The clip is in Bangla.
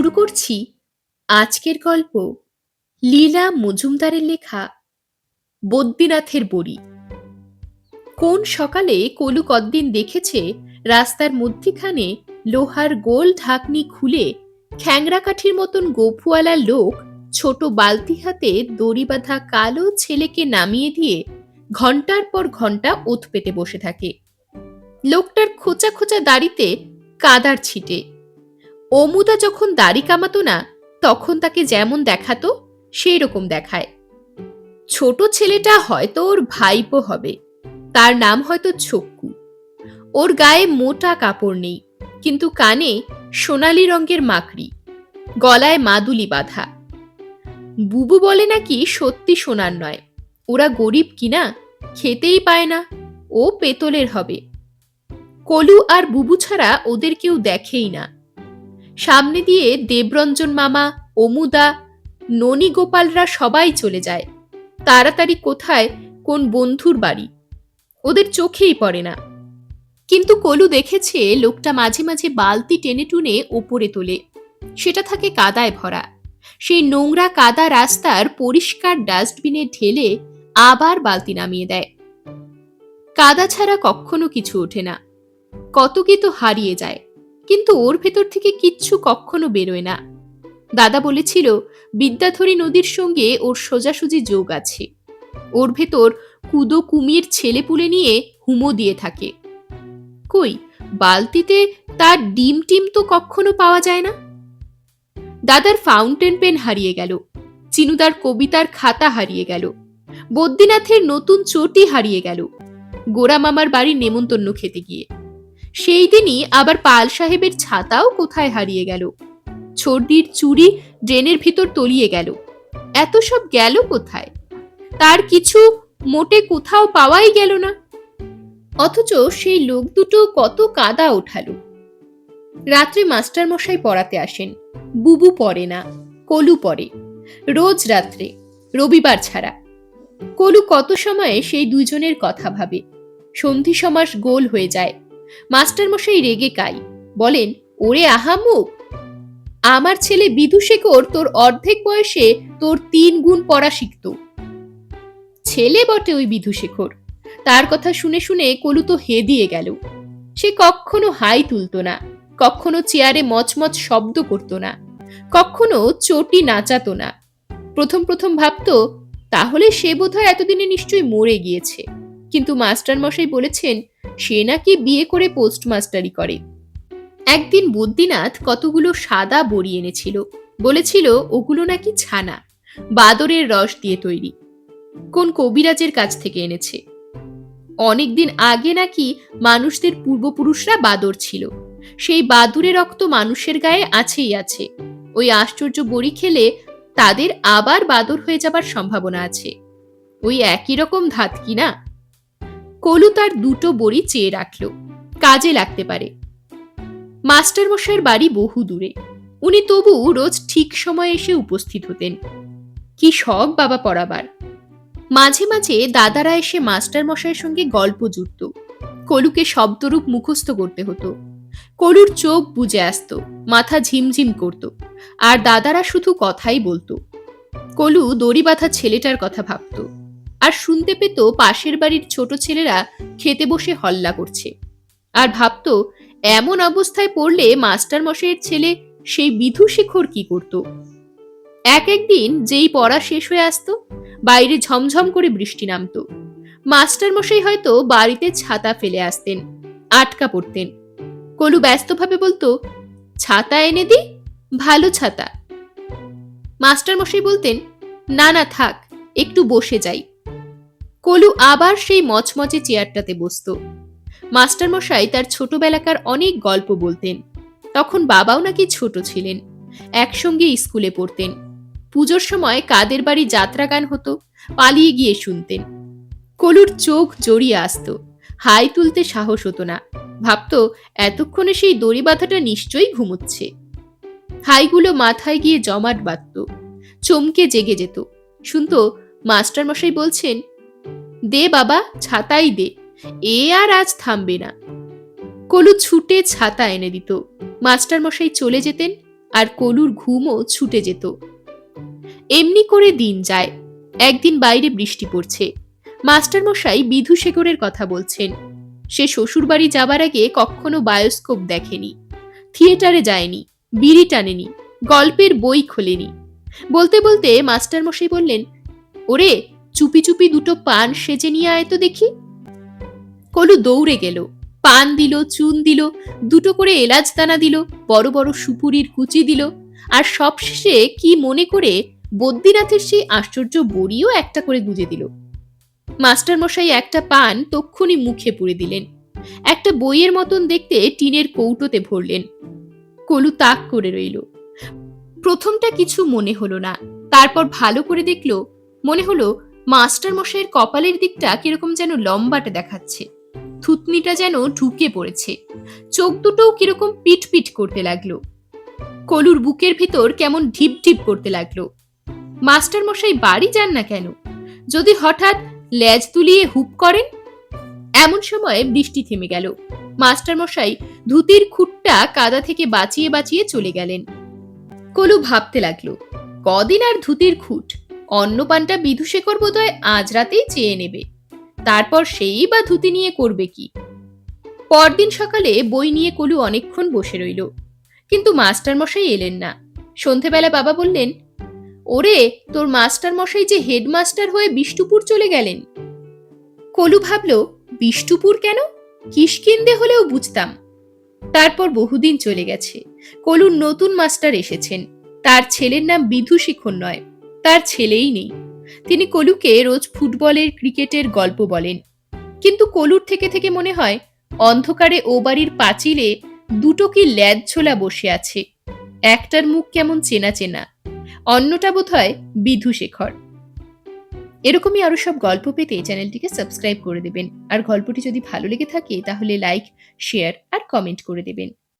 শুরু করছি আজকের গল্প লীলা মজুমদারের লেখা বদ্রীনাথের বড়ি। কোন সকালে কলু কদ্দিন দেখেছে রাস্তার মধ্যিখানে লোহার গোল ঢাকনি খুলে খ্যাংরা কাঠির মতন গোফওয়ালা লোক ছোট বালতি হাতে দড়ি বাঁধা কালো ছেলেকে নামিয়ে দিয়ে ঘন্টার পর ঘন্টা ওত পেতে বসে থাকে। লোকটার খোঁচা খোঁচা দাড়িতে কাদার ছিটে। অমুদা যখন দাড়ি কামাতো না তখন তাকে যেমন দেখাতো সেই রকম দেখায়। ছোট ছেলেটা হয়তো ওর ভাইপো হবে, তার নাম হয়তো ছক্কু। ওর গায়ে মোটা কাপড় নেই, কিন্তু কানে সোনালি রঙের মাকড়ি, গলায় মাদুলি বাঁধা। বুবু বলে নাকি সত্যি সোনার নয়, ওরা গরিব কিনা, খেতেই পায় না, ও পেতলের হবে। কলু আর বুবু ছাড়া ওদের কেউ দেখেই না। সামনে দিয়ে দেবরঞ্জন মামা, অমুদা, ননী গোপালরা সবাই চলে যায় তাড়াতাড়ি কোথায় কোন বন্ধুর বাড়ি, ওদের চোখেই পড়ে না। কিন্তু কলু দেখেছে লোকটা মাঝে মাঝে বালতি টেনে টুনে ওপরে তোলে, সেটা থাকে কাদায় ভরা। সেই নোংরা কাদা রাস্তার পরিষ্কার ডাস্টবিনে ঢেলে আবার বালতি নামিয়ে দেয়। কাদা ছাড়া কখনো কিছু ওঠে না, কত কি তো হারিয়ে যায়, কিন্তু ওর ভেতর থেকে কিচ্ছু কখনো বেরোয় না। দাদা বলেছিল বিদ্যাধরী নদীর সঙ্গে ওর সোজাসুজি যোগ আছে। ওর ভেতর কুদো কুমির ছেলেপুলে নিয়ে হুমো দিয়ে থাকে। কই, বালতিতে তার ডিম টিম তো কখনো পাওয়া যায় না। দাদার ফাউন্টেন পেন হারিয়ে গেল, চিনুদার কবিতার খাতা হারিয়ে গেল, বদ্রীনাথের নতুন চটি হারিয়ে গেল গোরা মামার বাড়ির নেমন্তন্ন খেতে গিয়ে। সেই দিনই আবার পাল সাহেবের ছাতাও কোথায় হারিয়ে গেল। ছর্দির চুড়ি ড্রেনের ভিতর তলিয়ে গেল। এত সব গেল কোথায়? তার কিছু মোটে কোথাও পাওয়াই গেল না। অথচ সেই লোক দুটো কত কাদা ওঠালো। রাত্রে মাস্টার মশাই পড়াতে আসেন। বুবু পড়ে না, কলু পড়ে। রোজ রাত্রে, রবিবার ছাড়া। কলু কত সময়ে সেই দুইজনের কথা ভাবে। সন্ধি সমাস গোল হয়ে যায়। মাস্টার মশাই রেগে কাই, বলেন, ওরে আহামুক, আমার ছেলে বিধুশেখর তোর অর্ধেক বয়সে তোর 3 গুণ পড়া শিখত। ছেলে বটে ওই বিধুশেখর, তার কথা শুনে শুনে কলু তো হেদিয়ে গেল। সে কখনো হাই তুলতো না, কখনো চেয়ারে মচমচ শব্দ করত না, কখনো চটি নাচাতো না। প্রথম প্রথম ভাবতো তাহলে সে বোধহয় এতদিনে নিশ্চয়ই মরে গিয়েছে, কিন্তু মাস্টার মশাই বলেছেন সে নাকি বিয়ে করে পোস্টমাস্টারি করে। একদিন বদ্রীনাথ কতগুলো সাদা বড়ি এনেছিল, বলেছিল ওগুলো নাকি ছানা, বাদরের রস দিয়ে তৈরি, কোন কবিরাজের কাছ থেকে এনেছে। অনেকদিন আগে নাকি মানুষদের পূর্বপুরুষরা বাদর ছিল, সেই বাদুরের রক্ত মানুষের গায়ে আছেই আছে। ওই আশ্চর্য বড়ি খেলে তাদের আবার বাদর হয়ে যাবার সম্ভাবনা আছে। ওই একই রকম ধাত কিনা। কলু তার 2টো বড়ি চেয়ে রাখলো, কাজে লাগতে পারে। মাস্টার মশাইয়ের বাড়ি বহু দূরে, উনি তবু রোজ ঠিক সময়ে এসে উপস্থিত হতেন। কি শখ বাবা পড়াবার। মাঝে মাঝে দাদারা এসে মাস্টার মশাইয়ের সঙ্গে গল্প জুড়ত। কলুকে শব্দরূপ মুখস্থ করতে হতো। কলুর চোখ বুজে আসত, মাথা ঝিমঝিম করত, আর দাদারা শুধু কথাই বলতো। কলু দড়ি বাঁধা ছেলেটার কথা ভাবত, আর শুনতে পেত পাশের বাড়ির ছোট ছেলেরা খেতে বসে হল্লা করছে, আর ভাবত এমন অবস্থায় পড়লে মাস্টার মশাইয়ের ছেলে সেই বিধুশেখর কি করত। একদিন যেই পড়া শেষ হয়ে আসতো, বাইরে ঝমঝম করে বৃষ্টি নামতো। মাস্টার মশাই হয়তো বাড়িতে ছাতা ফেলে আসতেন, আটকা পড়তেন। কলু ব্যস্তভাবে বলতো, ছাতা এনে দি, ভালো ছাতা। মাস্টার মশাই বলতেন, না না থাক, একটু বসে যাই। কলু আবার সেই মচমচে চেয়ারটাতে বসত। মাস্টার মশাই তার ছোটবেলাকার অনেক গল্প বলতেন। তখন বাবাও নাকি ছোট ছিলেন, একসঙ্গে স্কুলে পড়তেন। পুজোর সময় কাদের বাড়ি যাত্রা গান হতো, পালিয়ে গিয়ে শুনতেন। কলুর চোখ জড়িয়ে আসত, হাই তুলতে সাহস হতো না। ভাবতো এতক্ষণে সেই দড়ি বাঁধাটা নিশ্চয়ই ঘুমোচ্ছে। হাইগুলো মাথায় গিয়ে জমাট বাঁধত, চমকে জেগে যেত। শুনতো মাস্টার মশাই বলছেন, দে বাবা ছাতাই দে, এ আর আজ থামবে না। কলু ছুটে ছাতা এনে দিত। মাস্টার মশাই চলে যেতেন, আর কলুর ঘুমও ছুটে যেত। এমনি করে দিন যায়। একদিন বাইরে বৃষ্টি পড়ছে। মাস্টারমশাই বিধুশেখরের কথা বলছেন। সে শ্বশুরবাড়ি যাবার আগে কখনো বায়োস্কোপ দেখেনি, থিয়েটারে যায়নি, বিড়ি টানেনি, গল্পের বই খোলেনি। বলতে বলতে মাস্টারমশাই বললেন, ওরে, চুপি চুপি দুটো পান সেজে নিয়ে আয় তো দেখি। কলু দৌড়ে গেল। পান দিল, চুন দিল, দুটো করে এলাচ দানা দিল, বড় বড় সুপুরির কুচি দিল, আর সবশেষে কি মনে করে বদ্যিনাথের সেই আশ্চর্য বড়িও একটা করে গুজে দিল। মাস্টারমশাই একটা পান তক্ষুনি মুখে পুরে দিলেন। একটা বইয়ের মতন দেখতে টিনের কৌটোতে ভরলেন। কলু তাক করে রইল। প্রথমটা কিছু মনে হলো না, তারপর ভালো করে দেখলো, মনে হলো মাস্টারমশাইয়ের কপালের দিকটা কিরকম যেন লম্বাটে দেখাচ্ছে, থুতনিটা যেন ঢুকে পড়েছে, চোখ দুটোও কিরকম পিট পিট করতে লাগলো। কলুর বুকের ভিতর কেমন ঢিপ ঢিপ করতে লাগলো। মাস্টারমশাই বাড়ি যান না কেন? যদি হঠাৎ লেজ তুলিয়ে হুপ করেন? এমন সময় বৃষ্টি থেমে গেল। মাস্টারমশাই ধুতির খুঁটটা কাদা থেকে বাঁচিয়ে বাঁচিয়ে চলে গেলেন। কলু ভাবতে লাগলো, কদিন আর ধুতির খুঁট, অন্নপানটা বিধুশেখর বোধহয় আজ রাতেই চেয়ে নেবে, তারপর সেই বা ধুতি নিয়ে করবে কি। পরদিন সকালে বই নিয়ে কলু অনেকক্ষণ বসে রইল, কিন্তু মাস্টারমশাই এলেন না। সন্ধেবেলা বাবা বললেন, ওরে, তোর মাস্টারমশাই যে হেডমাস্টার হয়ে বিষ্টুপুর চলে গেলেন। কলু ভাবল, বিষ্টুপুর কেন? কিষ্কিন্ধে হলেও বুঝতাম। তারপর বহুদিন চলে গেছে। কলুর নতুন মাস্টার এসেছেন। তার ছেলের নাম বিধুশিখর নয়, তার ছেলেই নেই। তিনি কলুকে রোজ ফুটবলের, ক্রিকেটের গল্প বলেন। কিন্তু কলুর থেকে থেকে মনে হয় অন্ধকারে ও বাড়ির পাঁচিলে দুটো কি ল্যাজ ঝোলা বসে আছে। একটার মুখ কেমন চেনা চেনা, অন্যটা বোধহয় বিধুশেখর। এরকমই আরো সব গল্প পেতে চ্যানেলটিকে সাবস্ক্রাইব করে দেবেন। আর গল্পটি যদি ভালো লেগে থাকে তাহলে লাইক, শেয়ার আর কমেন্ট করে দেবেন।